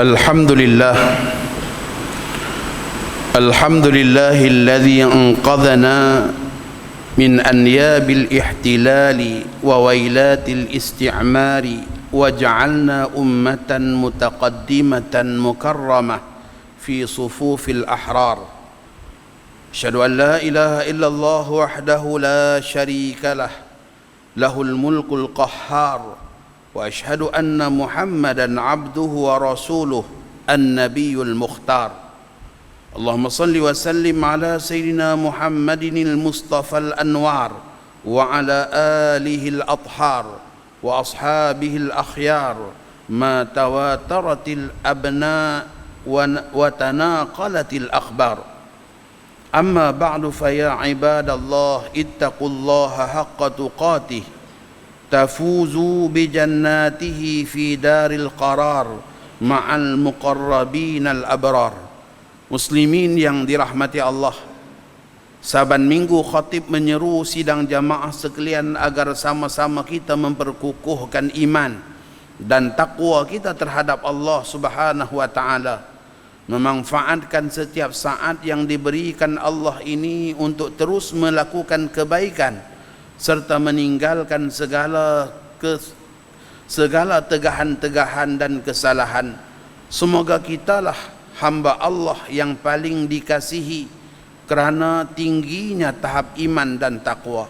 الحمد لله الذي أنقذنا من أنياب الاحتلال وويلات الاستعمار وجعلنا أمة متقدمة مكرمة في صفوف الأحرار. أشهد أن لا إله إلا الله وحده لا شريك له له الملك القهار وأشهد أن محمدا عبده ورسوله النبي المختار. اللهم صل وسلم على سيدنا محمد المصطفى الأنوار وعلى آله الأطهار وأصحابه الأخيار ما تواترت الأبناء وتناقلت الأخبار. أما بعد فيا عباد الله اتقوا الله حق تقاته تفوزوا بجناته في دار القرار مع المقربين الأبرار. Muslimin yang dirahmati Allah, saban minggu khatib menyeru sidang jamaah sekalian agar sama-sama kita memperkukuhkan iman dan takwa kita terhadap Allah Subhanahu wa taala, memanfaatkan setiap saat yang diberikan Allah ini untuk terus melakukan kebaikan serta meninggalkan segala tegahan-tegahan dan kesalahan. Semoga kitalah hamba Allah yang paling dikasihi kerana tingginya tahap iman dan takwa.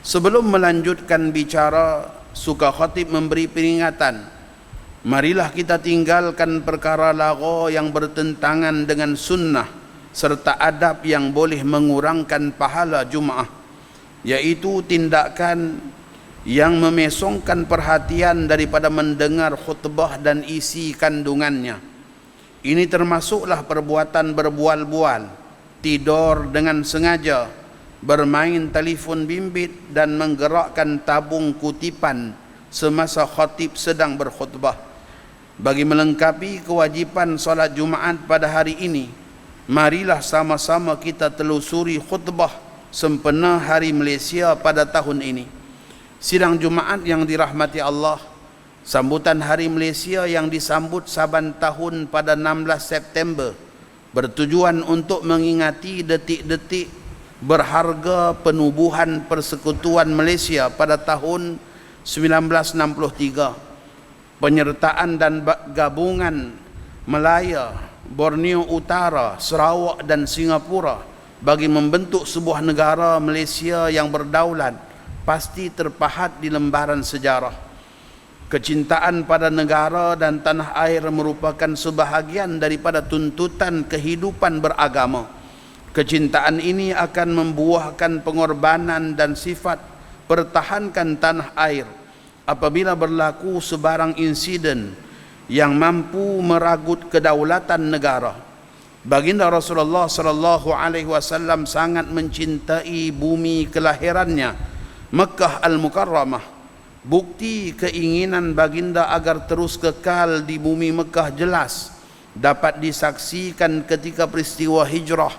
Sebelum melanjutkan bicara, suka khatib memberi peringatan. Marilah kita tinggalkan perkara lagha yang bertentangan dengan sunnah serta adab yang boleh mengurangkan pahala Jumaah, yaitu tindakan yang memesongkan perhatian daripada mendengar khutbah dan isi kandungannya. Ini termasuklah perbuatan berbual-bual, tidur dengan sengaja, bermain telefon bimbit dan menggerakkan tabung kutipan semasa khatib sedang berkhutbah. Bagi melengkapi kewajipan solat Jumaat pada hari ini, marilah sama-sama kita telusuri khutbah sempena Hari Malaysia pada tahun ini. Sidang Jumaat yang dirahmati Allah, sambutan Hari Malaysia yang disambut saban tahun pada 16 September bertujuan untuk mengingati detik-detik berharga penubuhan Persekutuan Malaysia pada tahun 1963. Penyertaan dan gabungan Melaya, Borneo Utara, Sarawak dan Singapura bagi membentuk sebuah negara Malaysia yang berdaulat pasti terpahat di lembaran sejarah. Kecintaan pada negara dan tanah air merupakan sebahagian daripada tuntutan kehidupan beragama. Kecintaan ini akan membuahkan pengorbanan dan sifat pertahankan tanah air apabila berlaku sebarang insiden yang mampu meragut kedaulatan negara. Baginda Rasulullah sallallahu alaihi wasallam sangat mencintai bumi kelahirannya, Makkah Al-Mukarramah. Bukti keinginan baginda agar terus kekal di bumi Mekah jelas dapat disaksikan ketika peristiwa hijrah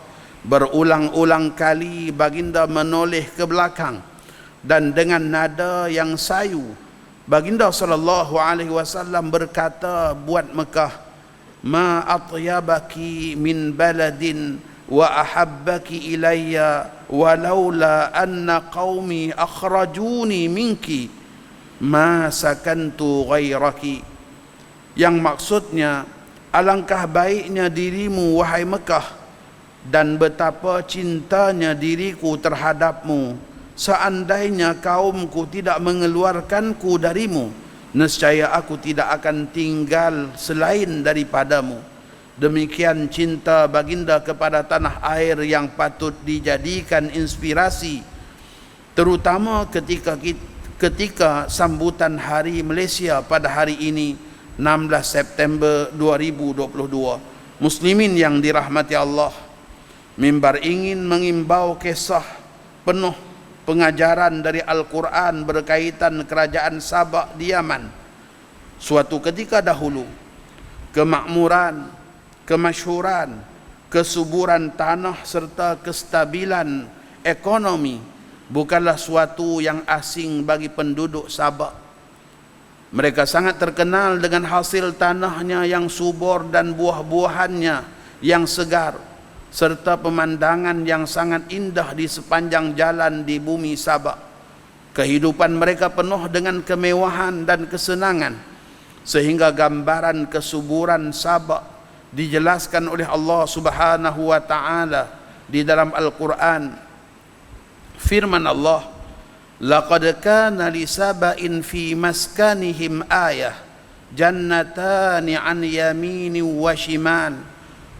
berulang-ulang kali baginda menoleh ke belakang dan dengan nada yang sayu baginda sallallahu alaihi wasallam berkata buat Mekah, ma atyabaki min baladin wa ahabbaki ilayya walaula anna qaumi akhrajuni minki ma sakantu ghairaki. Yang maksudnya, alangkah baiknya dirimu wahai Mekah dan betapa cintanya diriku terhadapmu seandainya kaumku tidak mengeluarkanku darimu, nescaya aku tidak akan tinggal selain daripadamu. Demikian cinta baginda kepada tanah air yang patut dijadikan inspirasi, terutama ketika sambutan Hari Malaysia pada hari ini 16 September 2022. Muslimin yang dirahmati Allah, mimbar ingin mengimbau kisah penuh pengajaran dari Al-Quran berkaitan kerajaan Sabak di Yaman. Suatu ketika dahulu, kemakmuran, kemasyhuran, kesuburan tanah serta kestabilan ekonomi bukanlah suatu yang asing bagi penduduk Sabak. Mereka sangat terkenal dengan hasil tanahnya yang subur dan buah-buahannya yang segar, serta pemandangan yang sangat indah di sepanjang jalan di bumi Sabak. Kehidupan mereka penuh dengan kemewahan dan kesenangan, sehingga gambaran kesuburan Sabak dijelaskan oleh Allah Subhanahu wa taala di dalam Al-Qur'an. Firman Allah, laqad kana li saba'in fi maskanihim ayah jannatani an yamini wa shimal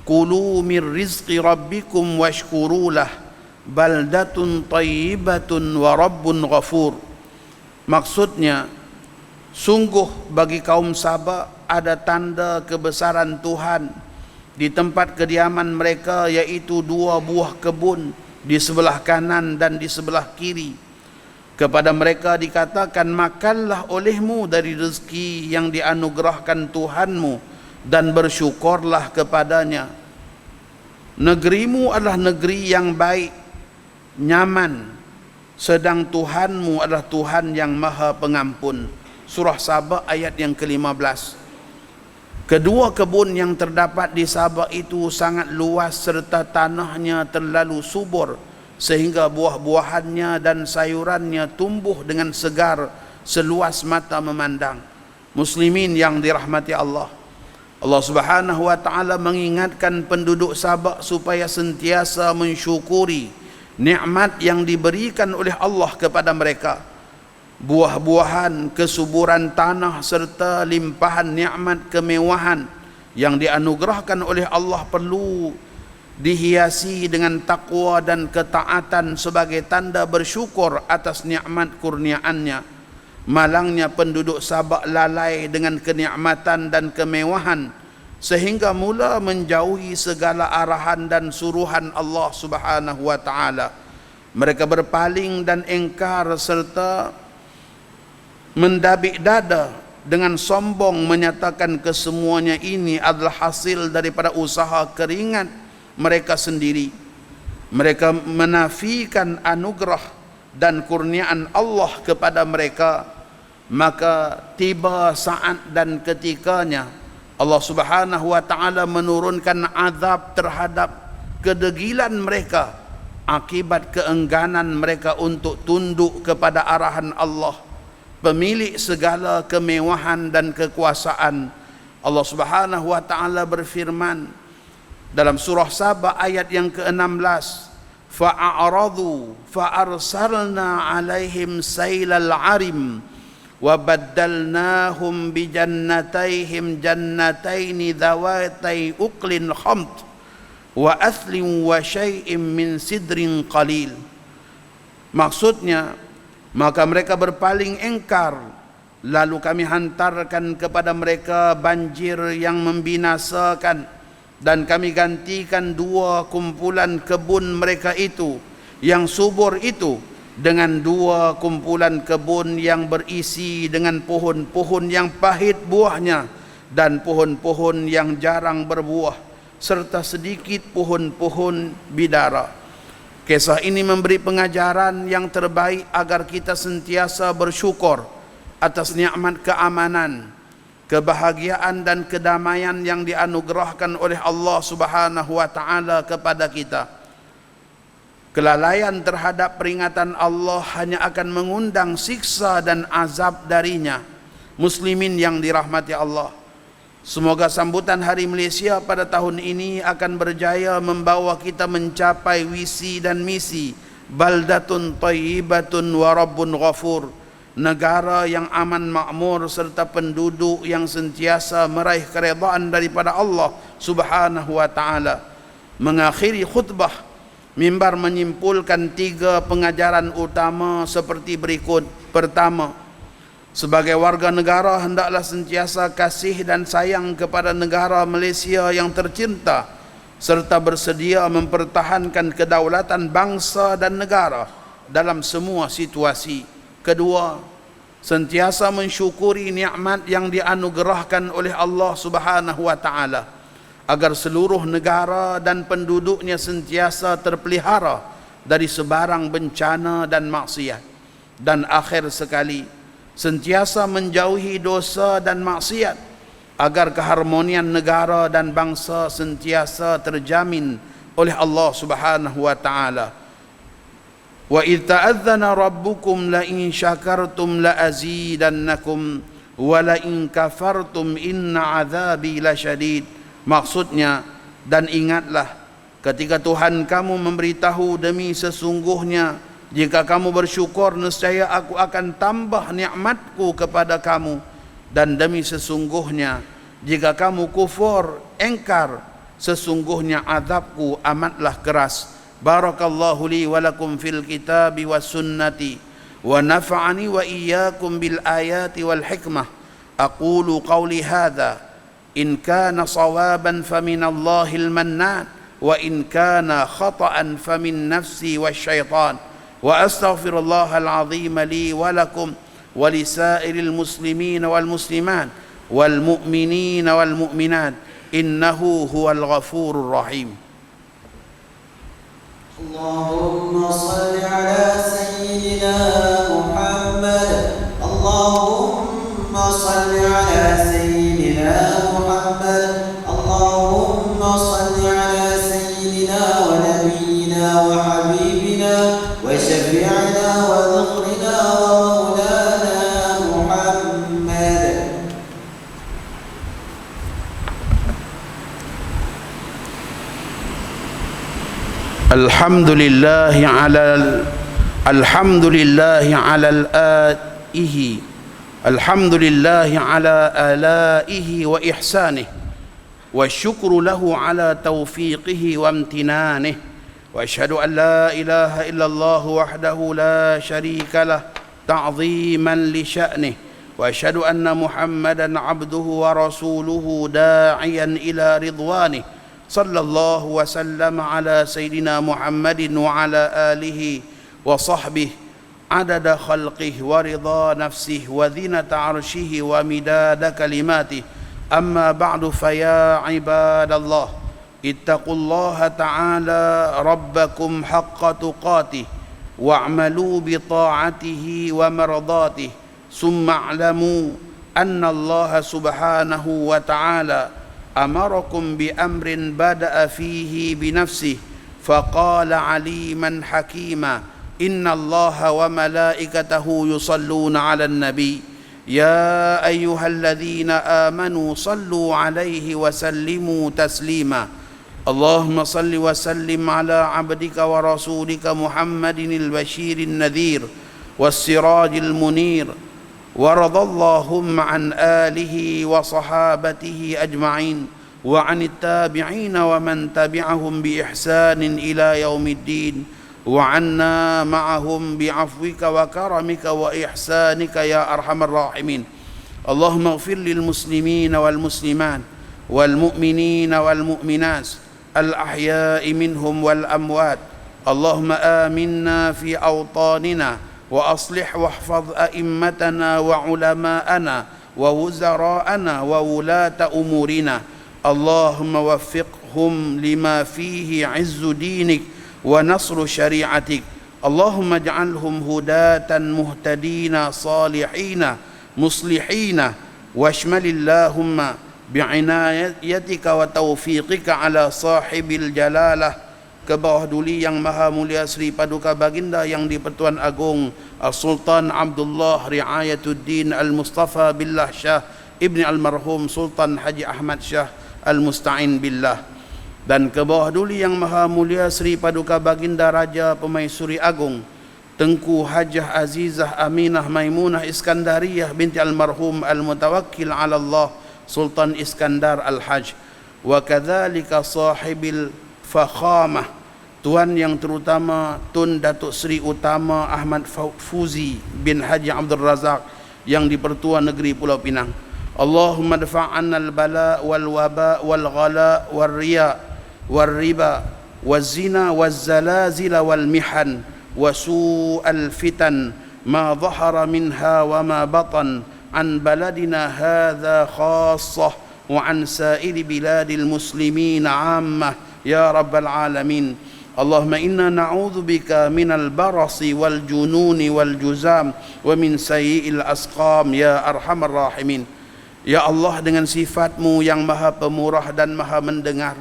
kulu min rizqi rabbikum washkurulah baldatun tayyibatun wa rabbun ghafur. Maksudnya, sungguh bagi kaum Sabak ada tanda kebesaran Tuhan di tempat kediaman mereka, yaitu 2 buah kebun di sebelah kanan dan di sebelah kiri. Kepada mereka dikatakan, makanlah olehmu dari rezeki yang dianugerahkan Tuhanmu dan bersyukurlah kepadanya. Negerimu adalah negeri yang baik, nyaman, sedang Tuhanmu adalah Tuhan yang maha pengampun. Surah Sabak ayat yang ke-15. Kedua kebun yang terdapat di Sabak itu sangat luas serta tanahnya terlalu subur, sehingga buah-buahannya dan sayurannya tumbuh dengan segar seluas mata memandang. Muslimin yang dirahmati Allah, Allah Subhanahu wa taala mengingatkan penduduk Sabak supaya sentiasa mensyukuri nikmat yang diberikan oleh Allah kepada mereka. Buah-buahan, kesuburan tanah serta limpahan nikmat kemewahan yang dianugerahkan oleh Allah perlu dihiasi dengan takwa dan ketaatan sebagai tanda bersyukur atas nikmat kurniaannya. Malangnya penduduk Sabak lalai dengan kenikmatan dan kemewahan sehingga mula menjauhi segala arahan dan suruhan Allah Subhanahu wa taala. Mereka berpaling dan engkar serta mendabik dada dengan sombong menyatakan kesemuanya ini adalah hasil daripada usaha keringat mereka sendiri. Mereka menafikan anugerah dan kurniaan Allah kepada mereka. Maka tiba saat dan ketikanya Allah Subhanahu wa taala menurunkan azab terhadap kedegilan mereka akibat keengganan mereka untuk tunduk kepada arahan Allah, pemilik segala kemewahan dan kekuasaan. Allah Subhanahu wa taala berfirman dalam surah Sabah ayat yang ke-16, fa'aradu fa'arsalna 'alaihim sailal 'arim wa baddalnahum bi jannatayhim jannataini dhawatai uqlin khamt wa athlin wa syai'in min sidrin qalil. Maksudnya, maka mereka berpaling engkar, lalu kami hantarkan kepada mereka banjir yang membinasakan, dan kami gantikan 2 kumpulan kebun mereka itu yang subur itu dengan 2 kumpulan kebun yang berisi dengan pohon-pohon yang pahit buahnya dan pohon-pohon yang jarang berbuah serta sedikit pohon-pohon bidara. Kisah ini memberi pengajaran yang terbaik agar kita sentiasa bersyukur atas nikmat keamanan, kebahagiaan dan kedamaian yang dianugerahkan oleh Allah Subhanahu wa taala kepada kita. Kelalaian terhadap peringatan Allah hanya akan mengundang siksa dan azab darinya. Muslimin yang dirahmati Allah, semoga sambutan Hari Malaysia pada tahun ini akan berjaya membawa kita mencapai visi dan misi baldatun tayyibatun wa rabbun ghafur, negara yang aman makmur serta penduduk yang sentiasa meraih keredaan daripada Allah Subhanahu wa taala. Mengakhiri khutbah, mimbar menyimpulkan 3 pengajaran utama seperti berikut. Pertama, sebagai warga negara hendaklah sentiasa kasih dan sayang kepada negara Malaysia yang tercinta serta bersedia mempertahankan kedaulatan bangsa dan negara dalam semua situasi. Kedua, sentiasa mensyukuri nikmat yang dianugerahkan oleh Allah Subhanahu wa taala agar seluruh negara dan penduduknya sentiasa terpelihara dari sebarang bencana dan maksiat. Dan akhir sekali, sentiasa menjauhi dosa dan maksiat, agar keharmonian negara dan bangsa sentiasa terjamin oleh Allah Subhanahu wa taala. Wa idz ta'adzana rabbukum la in syakartum la azidannakum wa la in kafartum inna adzabi lasyadid. Maksudnya, dan ingatlah ketika Tuhan kamu memberitahu, demi sesungguhnya jika kamu bersyukur nescaya aku akan tambah nikmatku kepada kamu, dan demi sesungguhnya jika kamu kufur engkar, sesungguhnya azabku amatlah keras. Barakallahu li wa lakum fil kitabi was sunnati wa nafa'ani wa iyyakum bil ayati wal hikmah. Aqulu qawli hadha in kana sawaban faminallahil mannan wa in kana khata'an famin nafsi wasyaitan. Wa astaghfirullahal azim li wa lakum wa lisairil muslimin wal muslimat wal mu'minin wal mu'minat innahu huwal ghafurur rahim. Allahumma salli ala sayyidina Muhammad. Allahumma salli ala sayyidina Muhammad. Allahumma salli ala sayyidina wa nabiyyina wa habibina wa syafi'ina wa dhukhrina wa maulana Muhammad. Alhamdulillahi ala al-aihi, alhamdulillahi ala alaihi wa ihsanihi, wa syukru lahu ala taufiqihi wa amtinanihi, wa asyhadu an la ilaha illallah wahdahu la syarika lah ta'ziman li sya'nihi, wa asyhadu anna Muhammadan abduhu wa rasuluhu da'iyan ila ridwanihi. Sallallahu wa sallam ala sayyidina Muhammadin wa ala alihi wa sahbihi adada khalqihi wa ridha nafsihi wa zinata arshihi wa midada kalimatihi. Amma ba'du, faya ibadallah ittaqullaha ta'ala rabbakum haqqa tuqatih wa'malu bi ta'atihi wa mardatihi. Summa a'lamu anna Allah subhanahu wa ta'ala أمركم بأمر بدأ فيه بنفسه فقال عليما حكيما إن الله وملائكته يصلون على النبي يا أيها الذين آمنوا صلوا عليه وسلموا تسليما اللهم صل وسلم على عبدك ورسولك محمد البشير النذير والسراج المنير وارض اللهم عن آله وصحابته أجمعين وعن التابعين ومن تبعهم بإحسان إلى يوم الدين وعنا معهم بعفوك وكرمك وإحسانك يا أرحم الراحمين. اللهم اغفر للمسلمين والمسلمات والمؤمنين والمؤمنات الأحياء منهم والأموات. اللهم آمنا في أوطاننا وأصلح واحفظ أئمتنا وعلماءنا ووزراءنا وولاة أمورنا. اللهم وفقهم لما فيه عز دينك ونصر شريعتك. اللهم اجعلهم هداة مهتدين صالحين مصلحين واشمل اللهم بعنايتك وتوفيقك على صاحب الجلالة. Ke bawah duli yang maha mulia Sri Paduka Baginda yang di-Pertuan Agung Sultan Abdullah Riayatuddin Al-Mustafa Billah Shah Ibni Almarhum Sultan Haji Ahmad Shah Al-Musta'in Billah. Dan ke bawah duli yang maha mulia Sri Paduka Baginda Raja Pemaisuri Agung Tengku Hajah Azizah Aminah Maimunah Iskandariyah binti Almarhum Al-Mutawakkil ala Allah Sultan Iskandar Al-Haj. Wa kadzalika sahibil fakhamah, Tuan yang terutama Tun Datuk Seri Utama Ahmad Fuzi bin Haji Abdul Razak yang di-Pertuan Negeri Pulau Pinang. Allahumma dafa'anna al-bala wal waba wal ghala wal riya wal riba wal zina wal zalazil wal mihan wa su'al fitan ma dhahara minha wa ma batan an baladina hadha khassah wa an sa'iri biladil muslimin 'ammah ya rabbal alamin. Allahumma inna na'udzubika minal barasi wal jununi wal juzam wa min sayyi'il asqam ya arhamar rahimin. Ya Allah, dengan sifat-Mu yang maha pemurah dan maha mendengar,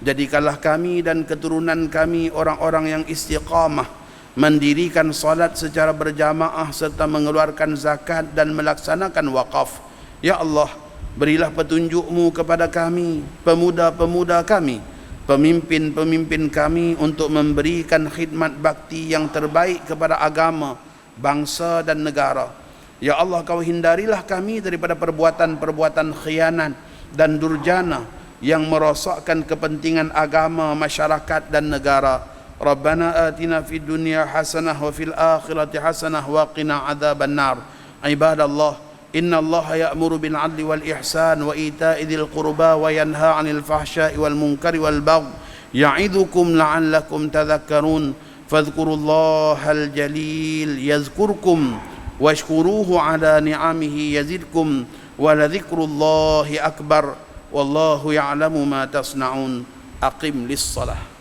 jadikanlah kami dan keturunan kami orang-orang yang istiqamah, mendirikan salat secara berjamaah serta mengeluarkan zakat dan melaksanakan wakaf. Ya Allah, berilah petunjuk-Mu kepada kami, pemuda-pemuda kami, pemimpin-pemimpin kami untuk memberikan khidmat bakti yang terbaik kepada agama, bangsa dan negara. Ya Allah, Kau hindarilah kami daripada perbuatan-perbuatan khianat dan durjana yang merosakkan kepentingan agama, masyarakat dan negara. Rabbana atina fid dunya hasanah wa fil akhirati hasanah wa qina adzaban nar. Ibadallah, innallaha ya'muru bil 'adli wal ihsan wa ita'i dzil qurba wa yanha 'anil fahsya'i wal munkari wal baghi ya'idukum la'allakum tadhakkarun. Fadhkurullahal jalil yazkurkum washkuruhu 'ala ni'amihi yazidkum wa ladhikrullahi akbar wallahu ya'lamu ma tasna'un. Aqim lis-shalah.